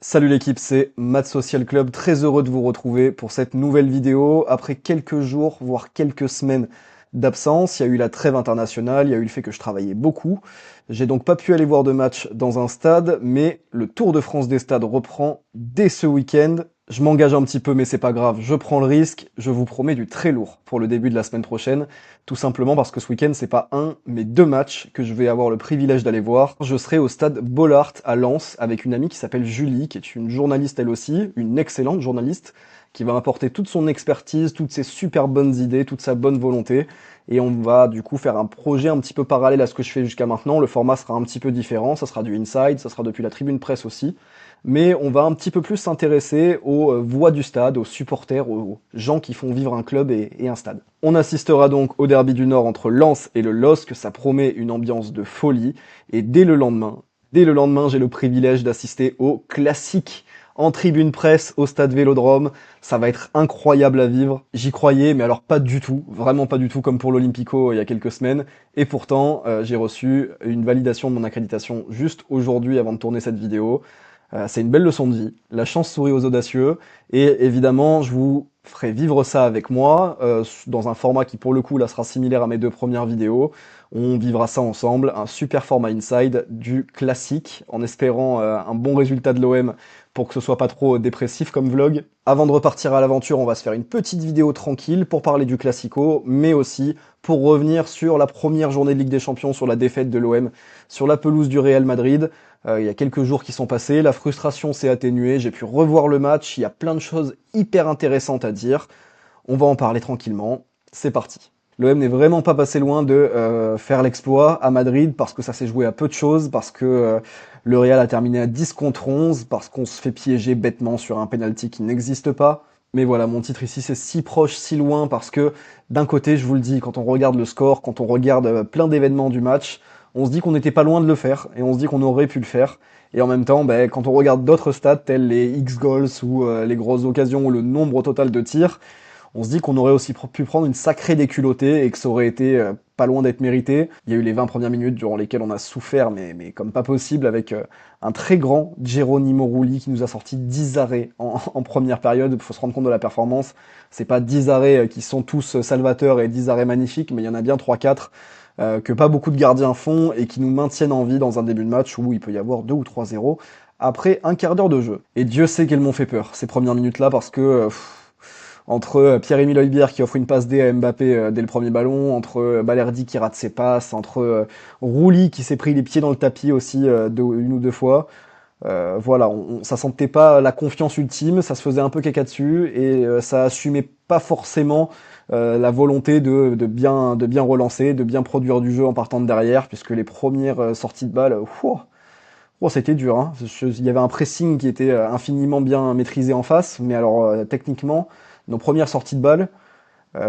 Salut l'équipe, c'est Math Social Club, très heureux de vous retrouver pour cette nouvelle vidéo. Après quelques jours, voire quelques semaines d'absence, il y a eu la trêve internationale, il y a eu le fait que je travaillais beaucoup. J'ai donc pas pu aller voir de match dans un stade, mais le Tour de France des stades reprend dès ce week-end. Je m'engage un petit peu, mais c'est pas grave, je prends le risque, je vous promets du très lourd pour le début de la semaine prochaine, tout simplement parce que ce week-end, c'est pas un, mais deux matchs que je vais avoir le privilège d'aller voir. Je serai au stade Bollaert à Lens avec une amie qui s'appelle Julie, qui est une journaliste elle aussi, une excellente journaliste, qui va apporter toute son expertise, toutes ses super bonnes idées, toute sa bonne volonté. Et on va du coup faire un projet un petit peu parallèle à ce que je fais jusqu'à maintenant. Le format sera un petit peu différent, ça sera du inside, ça sera depuis la tribune presse aussi. Mais on va un petit peu plus s'intéresser aux voix du stade, aux supporters, aux gens qui font vivre un club et un stade. On assistera donc au derby du Nord entre Lens et le LOSC, ça promet une ambiance de folie. Et dès le lendemain, j'ai le privilège d'assister au classique en tribune presse au stade Vélodrome. Ça va être incroyable à vivre. J'y croyais, mais alors pas du tout, vraiment pas du tout comme pour l'Olympico il y a quelques semaines. Et pourtant, j'ai reçu une validation de mon accréditation juste aujourd'hui avant de tourner cette vidéo. C'est une belle leçon de vie. La chance sourit aux audacieux. Et évidemment, je vous ferai vivre ça avec moi, dans un format qui pour le coup là sera similaire à mes deux premières vidéos. On vivra ça ensemble, un super format inside du classique, en espérant un bon résultat de l'OM pour que ce soit pas trop dépressif comme vlog. Avant de repartir à l'aventure, on va se faire une petite vidéo tranquille pour parler du Classico, mais aussi pour revenir sur la première journée de Ligue des Champions, sur la défaite de l'OM, sur la pelouse du Real Madrid. Il y a quelques jours qui sont passés, la frustration s'est atténuée, j'ai pu revoir le match, il y a plein de choses hyper intéressantes à dire. On va en parler tranquillement, c'est parti. L'OM n'est vraiment pas passé loin de faire l'exploit à Madrid parce que ça s'est joué à peu de choses, parce que le Real a terminé à 10 contre 11, parce qu'on se fait piéger bêtement sur un penalty qui n'existe pas. Mais voilà, mon titre ici c'est si proche, si loin, parce que d'un côté, je vous le dis, quand on regarde le score, quand on regarde plein d'événements du match, on se dit qu'on n'était pas loin de le faire, et on se dit qu'on aurait pu le faire. Et en même temps, quand on regarde d'autres stats, tels les X-goals ou les grosses occasions ou le nombre total de tirs, on se dit qu'on aurait aussi pu prendre une sacrée déculottée et que ça aurait été pas loin d'être mérité. Il y a eu les 20 premières minutes durant lesquelles on a souffert, mais comme pas possible, avec un très grand Geronimo Rulli qui nous a sorti 10 arrêts en première période. Il faut se rendre compte de la performance. C'est pas 10 arrêts qui sont tous salvateurs et 10 arrêts magnifiques, mais il y en a bien 3-4 que pas beaucoup de gardiens font et qui nous maintiennent en vie dans un début de match où il peut y avoir 2 ou 3-0 après un quart d'heure de jeu. Et Dieu sait qu'elles m'ont fait peur, ces premières minutes-là, parce que entre Pierre-Emile Højbjerg qui offre une passe D à Mbappé dès le premier ballon, entre Balerdi qui rate ses passes, entre Rouli qui s'est pris les pieds dans le tapis aussi une ou deux fois. Voilà, ça sentait pas la confiance ultime, ça se faisait un peu caca dessus et ça assumait pas forcément la volonté de bien relancer, de bien produire du jeu en partant de derrière, puisque les premières sorties de balle, c'était dur. Hein. Il y avait un pressing qui était infiniment bien maîtrisé en face, mais alors techniquement, nos premières sorties de balle,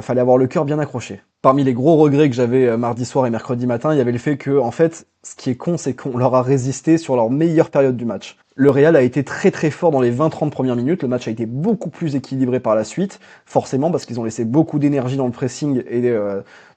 fallait avoir le cœur bien accroché. Parmi les gros regrets que j'avais mardi soir et mercredi matin, il y avait le fait que, en fait, ce qui est con, c'est qu'on leur a résisté sur leur meilleure période du match. Le Real a été très très fort dans les 20-30 premières minutes, le match a été beaucoup plus équilibré par la suite, forcément parce qu'ils ont laissé beaucoup d'énergie dans le pressing et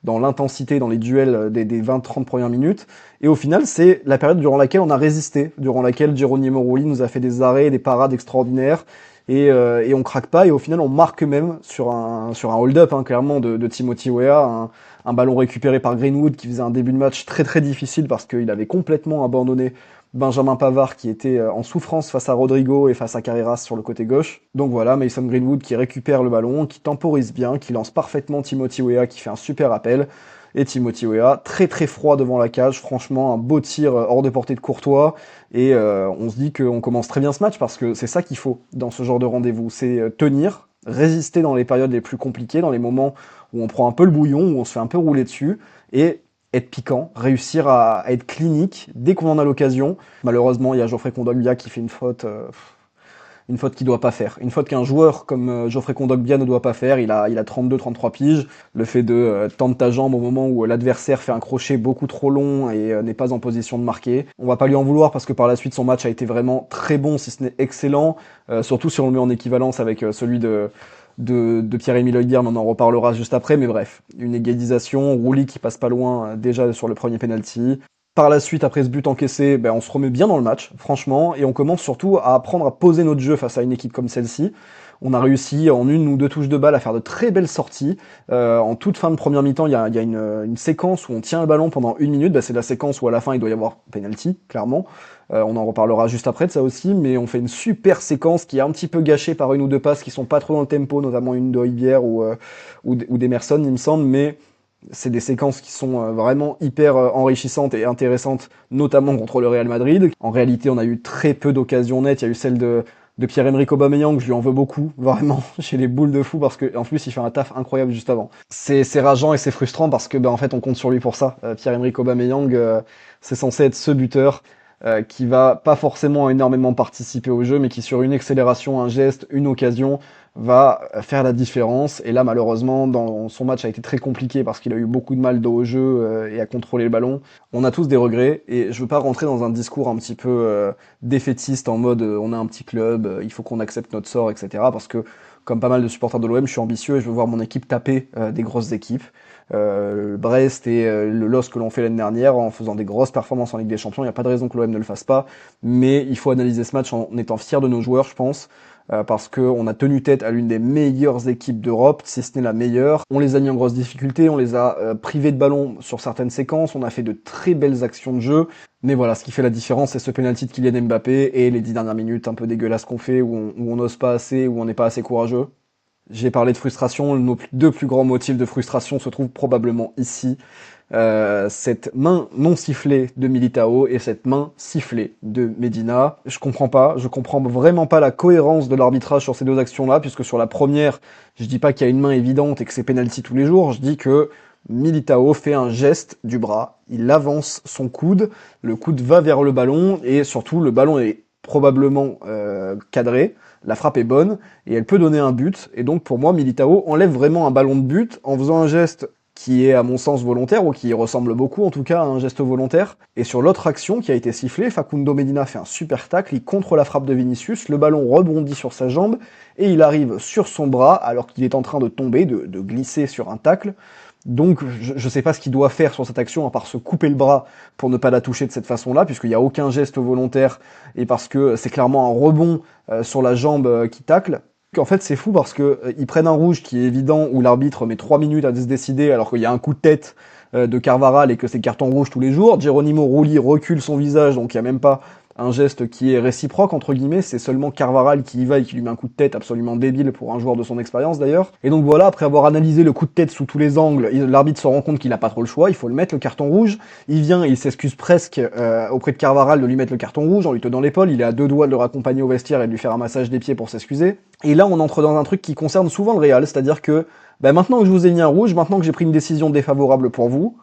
dans l'intensité, dans les duels des 20-30 premières minutes, et au final c'est la période durant laquelle on a résisté, durant laquelle Geronimo Rulli nous a fait des arrêts, des parades extraordinaires, et on craque pas, et au final on marque même sur un hold-up clairement de Timothy Weah, un ballon récupéré par Greenwood qui faisait un début de match très très difficile parce qu'il avait complètement abandonné Benjamin Pavard qui était en souffrance face à Rodrigo et face à Carreras sur le côté gauche. Donc voilà, Mason Greenwood qui récupère le ballon, qui temporise bien, qui lance parfaitement Timothy Weah qui fait un super appel. Et Timothy Weah, très très froid devant la cage, franchement un beau tir hors de portée de Courtois, et on se dit qu'on commence très bien ce match parce que c'est ça qu'il faut dans ce genre de rendez-vous, c'est tenir, résister dans les périodes les plus compliquées, dans les moments où on prend un peu le bouillon, où on se fait un peu rouler dessus, et être piquant, réussir à être clinique dès qu'on en a l'occasion. Malheureusement, il y a Geoffrey Kondogbia qui fait une faute qu'il doit pas faire. Une faute qu'un joueur comme Geoffrey Kondogbia ne doit pas faire. Il a 32-33 piges. Le fait de tendre ta jambe au moment où l'adversaire fait un crochet beaucoup trop long et n'est pas en position de marquer. On va pas lui en vouloir parce que par la suite son match a été vraiment très bon, si ce n'est excellent. Surtout si on le met en équivalence avec celui de Pierre-Emile Højbjerg, mais on en reparlera juste après, mais bref, une égalisation, Rouli qui passe pas loin déjà sur le premier penalty. Par la suite, après ce but encaissé, ben, on se remet bien dans le match, franchement, et on commence surtout à apprendre à poser notre jeu face à une équipe comme celle-ci. On a réussi en une ou deux touches de balle à faire de très belles sorties. En toute fin de première mi-temps, il y a une séquence où on tient le ballon pendant 1 minute. Ben, c'est la séquence où à la fin il doit y avoir penalty, clairement. On en reparlera juste après de ça aussi, mais on fait une super séquence qui est un petit peu gâchée par une ou deux passes qui sont pas trop dans le tempo, notamment une de Rivière ou d'Emerson, il me semble, mais c'est des séquences qui sont vraiment hyper enrichissantes et intéressantes, notamment contre le Real Madrid. En réalité, on a eu très peu d'occasions nettes. Il y a eu celle de Pierre-Emerick Aubameyang, je lui en veux beaucoup, vraiment. J'ai les boules de fou parce que en plus il fait un taf incroyable juste avant. C'est rageant et c'est frustrant parce que en fait on compte sur lui pour ça. Pierre-Emerick Aubameyang, c'est censé être ce buteur qui va pas forcément énormément participer au jeu, mais qui sur une accélération, un geste, une occasion, va faire la différence. Et là, malheureusement, dans son match a été très compliqué parce qu'il a eu beaucoup de mal dos au jeu et à contrôler le ballon. On a tous des regrets et je veux pas rentrer dans un discours un petit peu défaitiste en mode on a un petit club, il faut qu'on accepte notre sort, etc. Parce que comme pas mal de supporters de l'OM, je suis ambitieux et je veux voir mon équipe taper des grosses équipes. Brest et le LOSC que l'on fait l'année dernière en faisant des grosses performances en Ligue des Champions, il n'y a pas de raison que l'OM ne le fasse pas, mais il faut analyser ce match en étant fier de nos joueurs, je pense, parce qu'on a tenu tête à l'une des meilleures équipes d'Europe, si ce n'est la meilleure. On les a mis en grosse difficulté, on les a privés de ballon sur certaines séquences, on a fait de très belles actions de jeu, mais voilà, ce qui fait la différence, c'est ce penalty de Kylian Mbappé et les 10 dernières minutes un peu dégueulasses qu'on fait, où on n'ose pas assez, où on n'est pas assez courageux. J'ai parlé de frustration, nos deux plus grands motifs de frustration se trouvent probablement ici. Cette main non sifflée de Militao et cette main sifflée de Medina. Je comprends vraiment pas la cohérence de l'arbitrage sur ces deux actions-là, puisque sur la première, je dis pas qu'il y a une main évidente et que c'est penalty tous les jours, je dis que Militao fait un geste du bras, il avance son coude, le coude va vers le ballon, et surtout le ballon est probablement cadré, la frappe est bonne, et elle peut donner un but, et donc pour moi Militao enlève vraiment un ballon de but en faisant un geste qui est à mon sens volontaire, ou qui ressemble beaucoup en tout cas à un geste volontaire. Et sur l'autre action qui a été sifflée, Facundo Medina fait un super tacle, il contre la frappe de Vinicius, le ballon rebondit sur sa jambe, et il arrive sur son bras alors qu'il est en train de tomber, de glisser sur un tacle. Donc je sais pas ce qu'il doit faire sur cette action à part se couper le bras pour ne pas la toucher de cette façon-là, puisqu'il n'y a aucun geste volontaire, et parce que c'est clairement un rebond sur la jambe qui tacle. En fait, c'est fou parce que ils prennent un rouge qui est évident, où l'arbitre met 3 minutes à se décider, alors qu'il y a un coup de tête de Carvaral et que c'est carton rouge tous les jours. Geronimo Rulli recule son visage, donc il n'y a même pas un geste qui est réciproque, entre guillemets, c'est seulement Carvaral qui y va et qui lui met un coup de tête absolument débile pour un joueur de son expérience d'ailleurs. Et donc voilà, après avoir analysé le coup de tête sous tous les angles, l'arbitre se rend compte qu'il n'a pas trop le choix, il faut le mettre, le carton rouge. Il vient, il s'excuse presque auprès de Carvaral de lui mettre le carton rouge en lui tenant l'épaule, il est à deux doigts de le raccompagner au vestiaire et de lui faire un massage des pieds pour s'excuser. Et là, on entre dans un truc qui concerne souvent le Real, c'est-à-dire que maintenant que je vous ai mis un rouge, maintenant que j'ai pris une décision défavorable pour vous,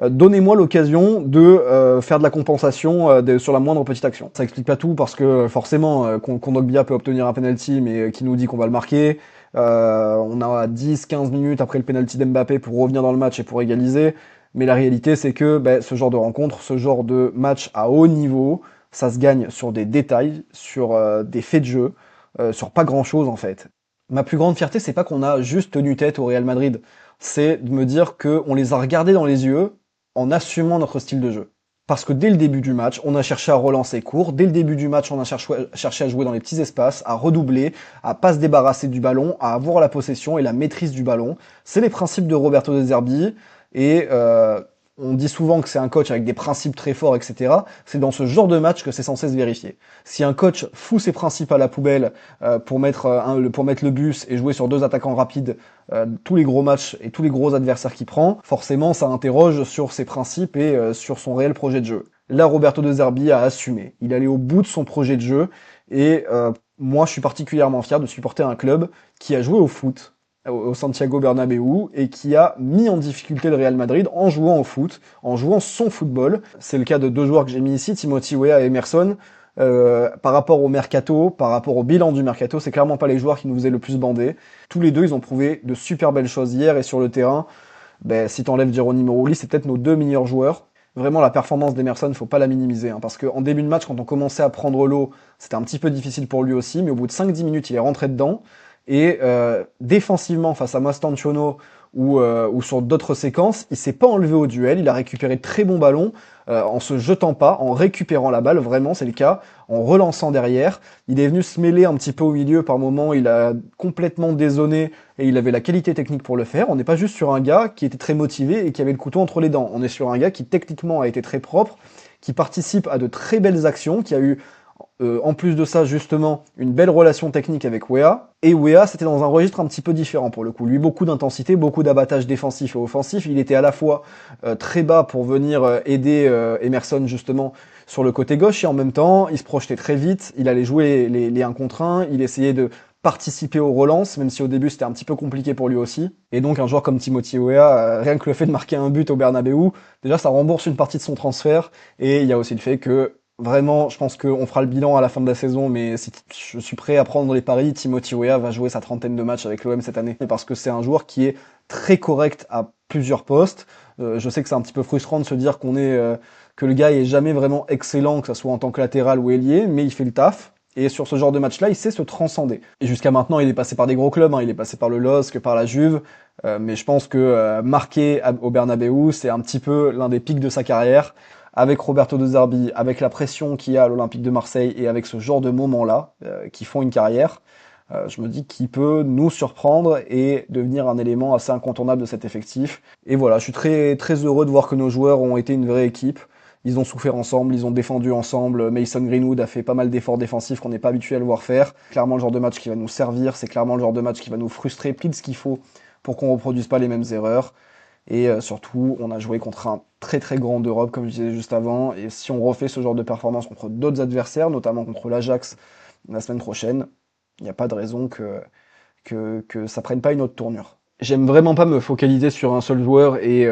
donnez-moi l'occasion de faire de la compensation sur la moindre petite action. Ça explique pas tout parce que forcément, Kondogbia peut obtenir un penalty, mais qui nous dit qu'on va le marquer. On a 10-15 minutes après le penalty d'Mbappé pour revenir dans le match et pour égaliser. Mais la réalité, c'est que ce genre de rencontre, ce genre de match à haut niveau, ça se gagne sur des détails, sur des faits de jeu, sur pas grand-chose en fait. Ma plus grande fierté, c'est pas qu'on a juste tenu tête au Real Madrid, c'est de me dire qu'on les a regardés dans les yeux en assumant notre style de jeu. Parce que dès le début du match, on a cherché à relancer court, dès le début du match, on a cherché à jouer dans les petits espaces, à redoubler, à pas se débarrasser du ballon, à avoir la possession et la maîtrise du ballon. C'est les principes de Roberto De Zerbi, et on dit souvent que c'est un coach avec des principes très forts, etc. C'est dans ce genre de match que c'est censé se vérifier. Si un coach fout ses principes à la poubelle pour mettre le bus et jouer sur deux attaquants rapides tous les gros matchs et tous les gros adversaires qu'il prend, forcément ça interroge sur ses principes et sur son réel projet de jeu. Là, Roberto De Zerbi a assumé. Il allait au bout de son projet de jeu et moi je suis particulièrement fier de supporter un club qui a joué au foot, au Santiago Bernabéu, et qui a mis en difficulté le Real Madrid en jouant au foot, en jouant son football. C'est le cas de deux joueurs que j'ai mis ici, Timothy Weah et Emerson. Par rapport au mercato, par rapport au bilan du mercato, c'est clairement pas les joueurs qui nous faisaient le plus bander. Tous les deux, ils ont prouvé de super belles choses hier, et sur le terrain, si t'enlèves Geronimo Rulli, c'est peut-être nos deux meilleurs joueurs. Vraiment, la performance d'Emerson, faut pas la minimiser, parce qu'en début de match, quand on commençait à prendre l'eau, c'était un petit peu difficile pour lui aussi, mais au bout de 5-10 minutes, il est rentré dedans. Et défensivement, face à Mastantuono, ou sur d'autres séquences, il s'est pas enlevé au duel, il a récupéré de très bons ballons, en se jetant pas, en récupérant la balle, vraiment c'est le cas, en relançant derrière. Il est venu se mêler un petit peu au milieu par moment, il a complètement dézonné et il avait la qualité technique pour le faire. On n'est pas juste sur un gars qui était très motivé et qui avait le couteau entre les dents. On est sur un gars qui techniquement a été très propre, qui participe à de très belles actions, qui a eu en plus de ça, justement, une belle relation technique avec Wea. Et Wea, c'était dans un registre un petit peu différent pour le coup. Lui, beaucoup d'intensité, beaucoup d'abattage défensif et offensif. Il était à la fois très bas pour venir aider Emerson, justement, sur le côté gauche, et en même temps, il se projetait très vite. Il allait jouer les 1 contre 1. Il essayait de participer aux relances, même si au début c'était un petit peu compliqué pour lui aussi. Et donc un joueur comme Timothy Weah, rien que le fait de marquer un but au Bernabeu, déjà ça rembourse une partie de son transfert. Et il y a aussi le fait que vraiment, je pense qu'on fera le bilan à la fin de la saison, mais je suis prêt à prendre les paris. Timothy Weah va jouer sa 30aine de matchs avec l'OM cette année, parce que c'est un joueur qui est très correct à plusieurs postes. Je sais que c'est un petit peu frustrant de se dire que le gars est jamais vraiment excellent, que ça soit en tant que latéral ou ailier, mais il fait le taf. Et sur ce genre de match-là, il sait se transcender. Et jusqu'à maintenant, il est passé par des gros clubs, hein. Il est passé par le LOSC, par la Juve, mais je pense que marquer au Bernabeu, c'est un petit peu l'un des pics de sa carrière. Avec Roberto De Zerbi, avec la pression qu'il y a à l'Olympique de Marseille et avec ce genre de moments-là qui font une carrière, je me dis qu'il peut nous surprendre et devenir un élément assez incontournable de cet effectif. Et voilà, je suis très, très heureux de voir que nos joueurs ont été une vraie équipe. Ils ont souffert ensemble, ils ont défendu ensemble. Mason Greenwood a fait pas mal d'efforts défensifs qu'on n'est pas habitué à le voir faire. Clairement le genre de match qui va nous servir, c'est clairement le genre de match qui va nous frustrer pile ce qu'il faut pour qu'on reproduise pas les mêmes erreurs. Et surtout, on a joué contre un très très grand d'Europe, comme je disais juste avant. Et si on refait ce genre de performance contre d'autres adversaires, notamment contre l'Ajax la semaine prochaine, il n'y a pas de raison que ça prenne pas une autre tournure. J'aime vraiment pas me focaliser sur un seul joueur et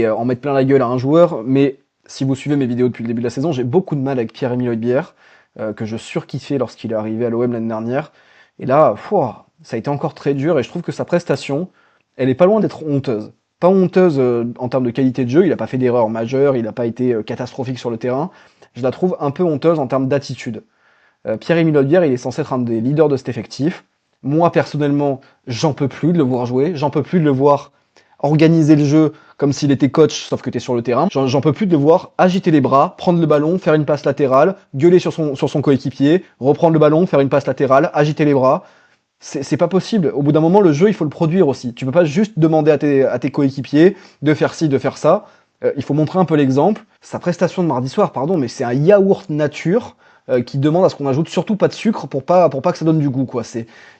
en mettre plein la gueule à un joueur, mais si vous suivez mes vidéos depuis le début de la saison, j'ai beaucoup de mal avec Pierre-Emile Højbjerg, que je surkiffais lorsqu'il est arrivé à l'OM l'année dernière. Et là, ça a été encore très dur et je trouve que sa prestation, elle est pas loin d'être honteuse. Pas honteuse en termes de qualité de jeu, il a pas fait d'erreur majeure, il a pas été catastrophique sur le terrain. Je la trouve un peu honteuse en termes d'attitude. Pierre-Emile Højbjerg, il est censé être un des leaders de cet effectif. Moi, personnellement, j'en peux plus de le voir jouer, j'en peux plus de le voir organiser le jeu comme s'il était coach, sauf que t'es sur le terrain. J'en peux plus de le voir agiter les bras, prendre le ballon, faire une passe latérale, gueuler sur son coéquipier, reprendre le ballon, faire une passe latérale, agiter les bras. C'est pas possible. Au bout d'un moment, le jeu, il faut le produire aussi. Tu peux pas juste demander à tes coéquipiers de faire ci, de faire ça. Il faut montrer un peu l'exemple. Sa prestation de mardi soir, pardon, mais c'est un yaourt nature qui demande à ce qu'on ajoute surtout pas de sucre pour pas que ça donne du goût, quoi.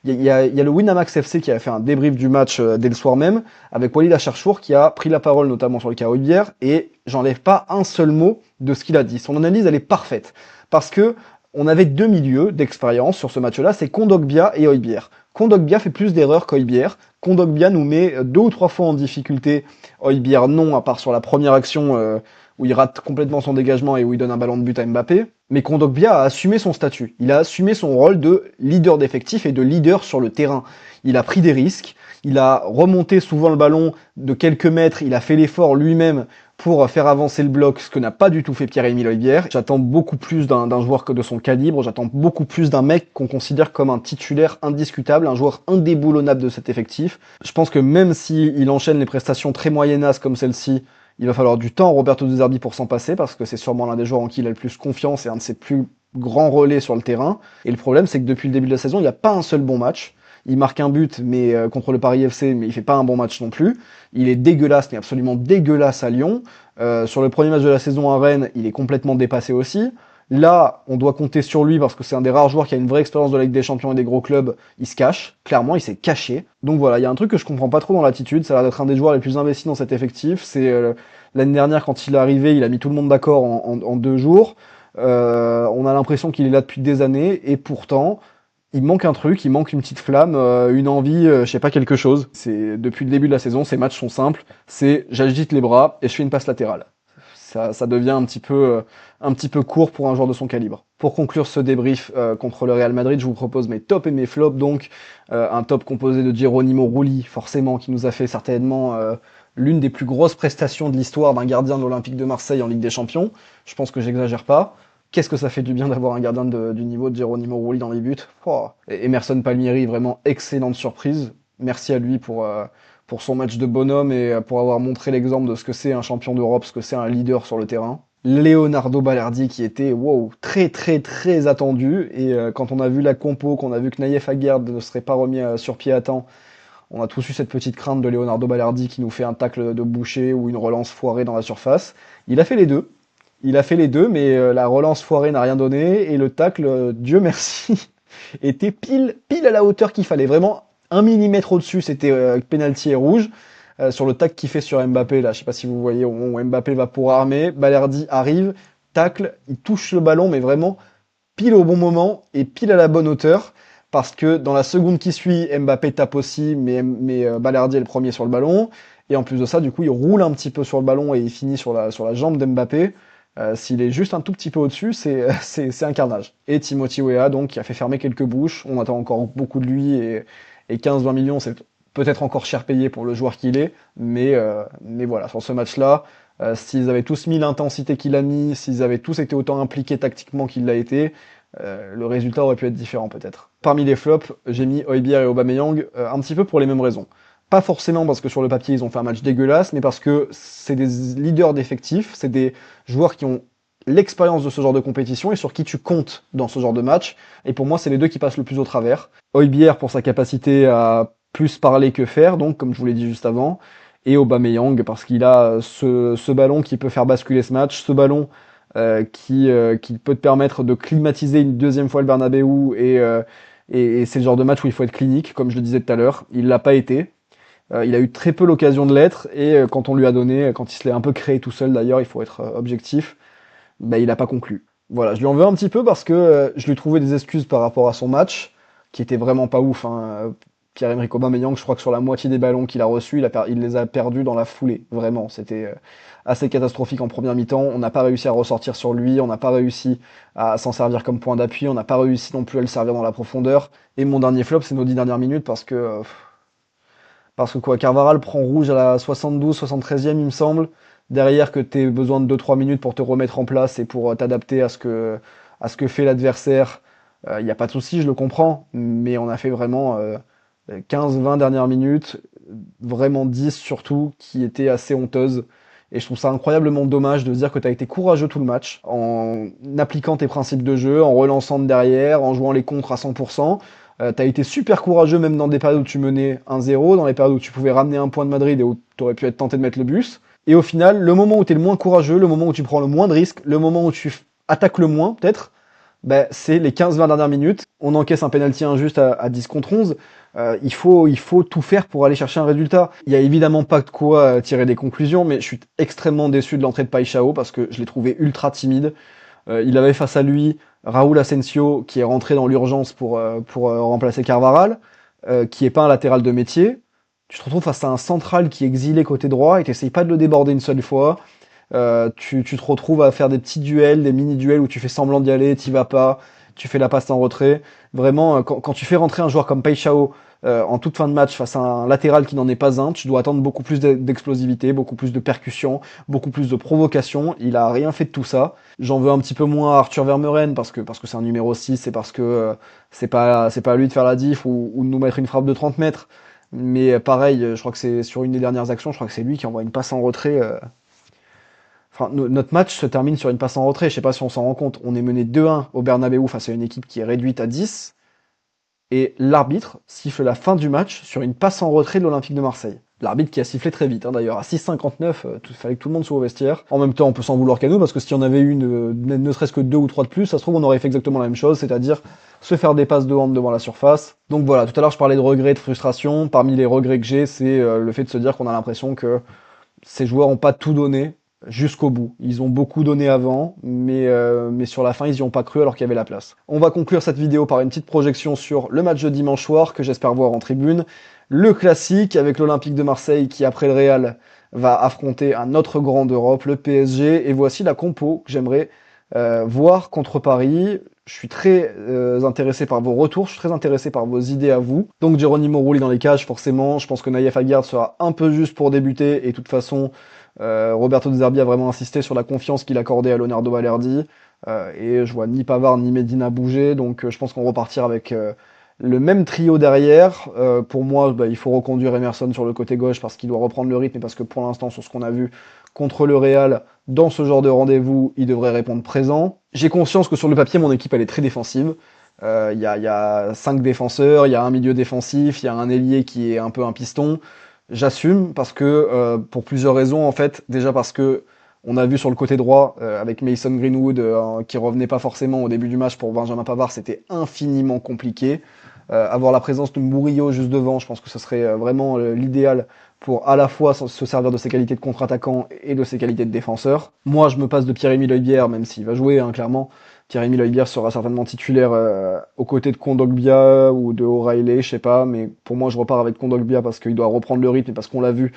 Il y a le Winamax FC qui a fait un débrief du match dès le soir même, avec Walid Acharchour qui a pris la parole notamment sur le cas Højbjerg, et j'enlève pas un seul mot de ce qu'il a dit. Son analyse, elle est parfaite. Parce que on avait 2 milieux d'expérience sur ce match-là, c'est Kondogbia et Højbjerg. Kondogbia fait plus d'erreurs qu'Højbjerg. Kondogbia nous met 2 ou 3 fois en difficulté. Højbjerg non, à part sur la première action où il rate complètement son dégagement et où il donne un ballon de but à Mbappé. Mais Kondogbia a assumé son statut. Il a assumé son rôle de leader d'effectif et de leader sur le terrain. Il a pris des risques, il a remonté souvent le ballon de quelques mètres, il a fait l'effort lui-même pour faire avancer le bloc, ce que n'a pas du tout fait Pierre-Emile Højbjerg. J'attends beaucoup plus d'un joueur que de son calibre, j'attends beaucoup plus d'un mec qu'on considère comme un titulaire indiscutable, un joueur indéboulonnable de cet effectif. Je pense que même s'il enchaîne les prestations très moyennasses comme celle-ci, il va falloir du temps à Roberto De Zerbi pour s'en passer, parce que c'est sûrement l'un des joueurs en qui il a le plus confiance et un de ses plus grands relais sur le terrain. Et le problème, c'est que depuis le début de la saison, il n'y a pas un seul bon match. Il marque un but mais contre le Paris FC, mais il fait pas un bon match non plus. Il est dégueulasse, mais absolument dégueulasse à Lyon. Sur le premier match de la saison à Rennes, il est complètement dépassé aussi. Là, on doit compter sur lui parce que c'est un des rares joueurs qui a une vraie expérience de la Ligue des Champions et des gros clubs. Il se cache, clairement, il s'est caché. Donc voilà, il y a un truc que je comprends pas trop dans l'attitude. Ça a l'air d'être un des joueurs les plus investis dans cet effectif. C'est l'année dernière, quand il est arrivé, il a mis tout le monde d'accord en 2 jours. On a l'impression qu'il est là depuis des années et pourtant, il manque un truc, il manque une petite flamme, une envie, je sais pas, quelque chose. C'est depuis le début de la saison, ces matchs sont simples. C'est j'agite les bras et je fais une passe latérale. Ça devient un petit peu court pour un joueur de son calibre. Pour conclure ce débrief contre le Real Madrid, je vous propose mes tops et mes flops. Donc un top composé de Geronimo Rulli, forcément, qui nous a fait certainement l'une des plus grosses prestations de l'histoire d'un gardien de l'Olympique de Marseille en Ligue des Champions. Je pense que j'exagère pas. Qu'est-ce que ça fait du bien d'avoir un gardien du niveau de Geronimo Rulli dans les buts. Et Emerson Palmieri, vraiment excellente surprise. Merci à lui pour pour son match de bonhomme et pour avoir montré l'exemple de ce que c'est un champion d'Europe, ce que c'est un leader sur le terrain. Leonardo Balerdi qui était wow, très très très attendu et quand on a vu la compo, qu'on a vu que Naïef Aguerd ne serait pas remis sur pied à temps, on a tous eu cette petite crainte de Leonardo Balerdi qui nous fait un tacle de boucher ou une relance foirée dans la surface. Il a fait les deux. Il a fait les deux, mais la relance foirée n'a rien donné et le tacle, Dieu merci, était pile à la hauteur qu'il fallait. Vraiment 1 millimètre au-dessus, c'était penalty et rouge. Sur le tacle qu'il fait sur Mbappé, là, je sais pas si vous voyez, au moment où Mbappé va pour armer, Balerdi arrive, tacle, il touche le ballon, mais vraiment pile au bon moment et pile à la bonne hauteur. Parce que dans la seconde qui suit, Mbappé tape aussi, mais Balerdi est le premier sur le ballon. Et en plus de ça, du coup, il roule un petit peu sur le ballon et il finit sur la jambe d'Mbappé. S'il est juste un tout petit peu au-dessus, c'est un carnage. Et Timothy Weah, donc, qui a fait fermer quelques bouches. On attend encore beaucoup de lui et 15-20 millions, c'est peut-être encore cher payé pour le joueur qu'il est. Mais voilà, sur ce match-là, s'ils avaient tous mis l'intensité qu'il a mis, s'ils avaient tous été autant impliqués tactiquement qu'il l'a été, le résultat aurait pu être différent peut-être. Parmi les flops, j'ai mis Højbjerg et Aubameyang un petit peu pour les mêmes raisons. Pas forcément parce que sur le papier ils ont fait un match dégueulasse, mais parce que c'est des leaders d'effectifs, c'est des joueurs qui ont l'expérience de ce genre de compétition et sur qui tu comptes dans ce genre de match. Et pour moi, c'est les deux qui passent le plus au travers. Højbjerg pour sa capacité à plus parler que faire, donc comme je vous l'ai dit juste avant, et Aubameyang parce qu'il a ce ballon qui peut faire basculer ce match, ce ballon qui peut te permettre de climatiser une deuxième fois le Bernabéu et c'est le genre de match où il faut être clinique, comme je le disais tout à l'heure. Il l'a pas été. Il a eu très peu l'occasion de l'être et quand on lui a donné, quand il se l'est un peu créé tout seul d'ailleurs, il faut être objectif, bah, il a pas conclu. Voilà, je lui en veux un petit peu parce que je lui trouvais des excuses par rapport à son match, qui était vraiment pas ouf. Hein. Pierre-Emerick Aubameyang, je crois que sur la moitié des ballons qu'il a reçus, il les a perdus dans la foulée. Vraiment, c'était assez catastrophique en première mi-temps. On n'a pas réussi à ressortir sur lui, on n'a pas réussi à s'en servir comme point d'appui, on n'a pas réussi non plus à le servir dans la profondeur. Et mon dernier flop, c'est nos 10 dernières minutes parce que quoi, Carvaral prend rouge à la 72, 73e, il me semble. Derrière, que tu aies besoin de 2-3 minutes pour te remettre en place et pour t'adapter à ce que fait l'adversaire. Il n'y a pas de souci, je le comprends. Mais on a fait vraiment 15-20 dernières minutes, vraiment 10 surtout, qui étaient assez honteuses. Et je trouve ça incroyablement dommage de se dire que tu as été courageux tout le match, en appliquant tes principes de jeu, en relançant de derrière, en jouant les contres à 100%. T'as été super courageux même dans des périodes où tu menais 1-0, dans les périodes où tu pouvais ramener un point de Madrid et où t'aurais pu être tenté de mettre le bus. Et au final, le moment où t'es le moins courageux, le moment où tu prends le moins de risques, le moment où tu attaques le moins, peut-être, ben, c'est les 15-20 dernières minutes. On encaisse un penalty injuste à 10 contre 11. Il faut tout faire pour aller chercher un résultat. Il y a évidemment pas de quoi tirer des conclusions, mais je suis extrêmement déçu de l'entrée de Paixão parce que je l'ai trouvé ultra timide. Il avait face à lui Raúl Asensio qui est rentré dans l'urgence pour remplacer Carvaral, qui est pas un latéral de métier. Tu te retrouves face à un central qui est exilé côté droit et t'essayes pas de le déborder une seule fois. Tu te retrouves à faire des petits duels, des mini-duels où tu fais semblant d'y aller, t'y vas pas, tu fais la passe en retrait. Vraiment, quand tu fais rentrer un joueur comme Paixão en toute fin de match face à un latéral qui n'en est pas un, tu dois attendre beaucoup plus d'explosivité, beaucoup plus de percussion, beaucoup plus de provocation. Il a rien fait de tout ça. J'en veux un petit peu moins à Arthur Vermeuren parce que c'est un numéro 6 et parce que c'est pas à lui de faire la diff ou de nous mettre une frappe de 30 mètres. Mais pareil, je crois que c'est sur une des dernières actions, je crois que c'est lui qui envoie une passe en retrait. Enfin, notre match se termine sur une passe en retrait, je sais pas si on s'en rend compte. On est mené 2-1 au Bernabéu face à une équipe qui est réduite à 10. Et l'arbitre siffle la fin du match sur une passe en retrait de l'Olympique de Marseille. L'arbitre qui a sifflé très vite, hein, d'ailleurs, à 6,59, il fallait que tout le monde soit au vestiaire. En même temps, on peut s'en vouloir qu'à nous, parce que s'il y en avait eu ne serait-ce que 2 ou 3 de plus, ça se trouve, on aurait fait exactement la même chose, c'est-à-dire se faire des passes de hand devant la surface. Donc voilà, tout à l'heure, je parlais de regrets, de frustration. Parmi les regrets que j'ai, c'est le fait de se dire qu'on a l'impression que ces joueurs n'ont pas tout donné jusqu'au bout. Ils ont beaucoup donné avant, mais sur la fin, ils y ont pas cru alors qu'il y avait la place. On va conclure cette vidéo par une petite projection sur le match de dimanche soir, que j'espère voir en tribune. Le classique avec l'Olympique de Marseille qui, après le Real, va affronter un autre grand d'Europe, le PSG. Et voici la compo que j'aimerais voir contre Paris. Je suis très intéressé par vos retours, je suis très intéressé par vos idées à vous. Donc Geronimo Rulli dans les cages, forcément. Je pense que Naïef Aguerd sera un peu juste pour débuter. Et de toute façon, Roberto De Zerbi a vraiment insisté sur la confiance qu'il accordait à Leonardo Balerdi. Et je vois ni Pavard ni Medina bouger. Donc je pense qu'on repartira avec Le même trio derrière, pour moi, bah, il faut reconduire Emerson sur le côté gauche parce qu'il doit reprendre le rythme et parce que pour l'instant, sur ce qu'on a vu contre le Real, dans ce genre de rendez-vous, il devrait répondre présent. J'ai conscience que sur le papier, mon équipe, elle est très défensive. Il y a 5 défenseurs, il y a un milieu défensif, il y a un ailier qui est un peu un piston. J'assume parce que, pour plusieurs raisons, en fait. Déjà parce que on a vu sur le côté droit, avec Mason Greenwood, qui revenait pas forcément au début du match pour Benjamin Pavard, c'était infiniment compliqué. Avoir la présence de Murillo juste devant, je pense que ce serait vraiment l'idéal pour à la fois se servir de ses qualités de contre-attaquant et de ses qualités de défenseur. Moi, je me passe de Pierre-Emile Højbjerg, même s'il va jouer, hein, clairement. Pierre-Emile Højbjerg sera certainement titulaire aux côtés de Kondogbia ou de O'Reilly, je sais pas, mais pour moi, je repars avec Kondogbia parce qu'il doit reprendre le rythme et parce qu'on l'a vu,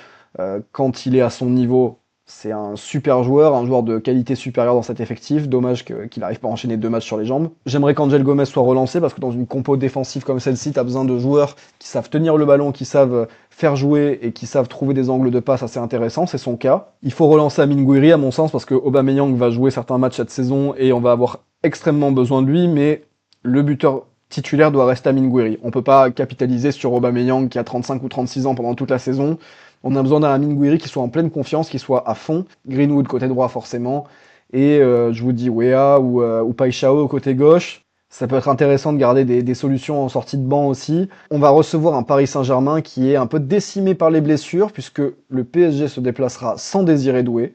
quand il est à son niveau, c'est un super joueur, un joueur de qualité supérieure dans cet effectif. Dommage qu'il n'arrive pas à enchaîner 2 matchs sur les jambes. J'aimerais qu'Angel Gomez soit relancé parce que dans une compo défensive comme celle-ci, t'as besoin de joueurs qui savent tenir le ballon, qui savent faire jouer et qui savent trouver des angles de passe assez intéressants. C'est son cas. Il faut relancer Amine Gouiri à mon sens parce que Aubameyang va jouer certains matchs cette saison et on va avoir extrêmement besoin de lui, mais le buteur titulaire doit rester Amine Gouiri. On peut pas capitaliser sur Aubameyang qui a 35 ou 36 ans pendant toute la saison. On a besoin d'un Amine Gouiri qui soit en pleine confiance, qui soit à fond. Greenwood côté droit forcément. Et je vous dis Wea ou Paixão côté gauche. Ça peut être intéressant de garder des solutions en sortie de banc aussi. On va recevoir un Paris Saint-Germain qui est un peu décimé par les blessures, puisque le PSG se déplacera sans Désiré Doué,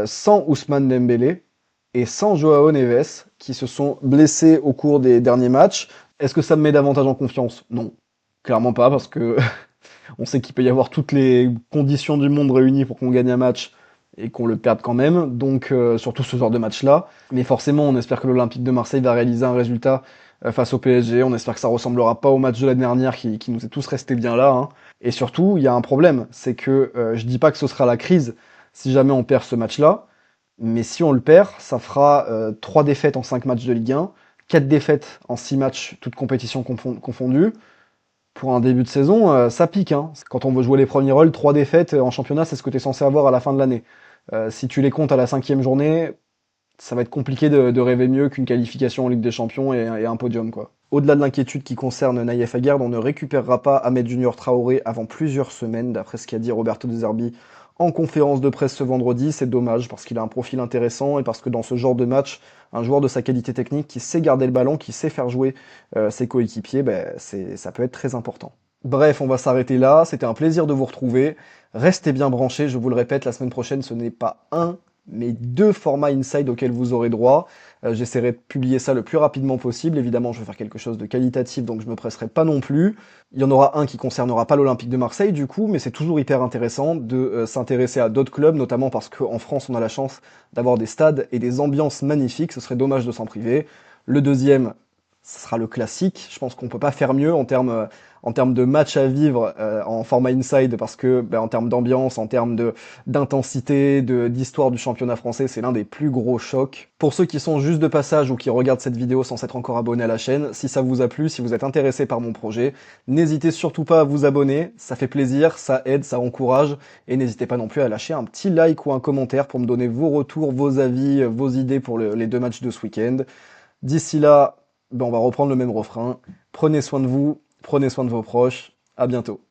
sans Ousmane Dembélé et sans Joao Neves, qui se sont blessés au cours des derniers matchs. Est-ce que ça me met davantage en confiance? Non, clairement pas, parce que on sait qu'il peut y avoir toutes les conditions du monde réunies pour qu'on gagne un match et qu'on le perde quand même, donc surtout ce genre de match-là. Mais forcément, on espère que l'Olympique de Marseille va réaliser un résultat face au PSG, on espère que ça ressemblera pas au match de l'année dernière qui nous est tous resté bien là, hein. Et surtout, il y a un problème, c'est que je dis pas que ce sera la crise si jamais on perd ce match-là, mais si on le perd, ça fera 3 défaites en 5 matchs de Ligue 1, 4 défaites en 6 matchs, toutes compétitions confondues. Pour un début de saison, ça pique, hein. Quand on veut jouer les premiers rôles, 3 défaites en championnat, c'est ce que tu es censé avoir à la fin de l'année. Si tu les comptes à la 5e journée, ça va être compliqué de rêver mieux qu'une qualification en Ligue des Champions et un podium, quoi. Au-delà de l'inquiétude qui concerne Naïef Aguerd, on ne récupérera pas Ahmed Junior Traoré avant plusieurs semaines, d'après ce qu'a dit Roberto De Zerbi en conférence de presse ce vendredi. C'est dommage parce qu'il a un profil intéressant et parce que dans ce genre de match, un joueur de sa qualité technique qui sait garder le ballon, qui sait faire jouer ses coéquipiers, ça peut être très important. Bref, on va s'arrêter là. C'était un plaisir de vous retrouver. Restez bien branchés, je vous le répète, la semaine prochaine, ce n'est pas un, mais 2 formats inside auxquels vous aurez droit. J'essaierai de publier ça le plus rapidement possible. Évidemment, je vais faire quelque chose de qualitatif, donc je me presserai pas non plus. Il y en aura un qui concernera pas l'Olympique de Marseille, du coup, mais c'est toujours hyper intéressant de s'intéresser à d'autres clubs, notamment parce qu'en France, on a la chance d'avoir des stades et des ambiances magnifiques. Ce serait dommage de s'en priver. Le deuxième, ce sera le classique. Je pense qu'on peut pas faire mieux en termes de match à vivre en format inside parce que en termes d'ambiance, en termes d'intensité, d'histoire du championnat français, c'est l'un des plus gros chocs. Pour ceux qui sont juste de passage ou qui regardent cette vidéo sans s'être encore abonnés à la chaîne, si ça vous a plu, si vous êtes intéressé par mon projet, n'hésitez surtout pas à vous abonner, ça fait plaisir, ça aide, ça encourage, et n'hésitez pas non plus à lâcher un petit like ou un commentaire pour me donner vos retours, vos avis, vos idées pour les 2 matchs de ce week-end. D'ici là, on va reprendre le même refrain. Prenez soin de vous, prenez soin de vos proches. À bientôt.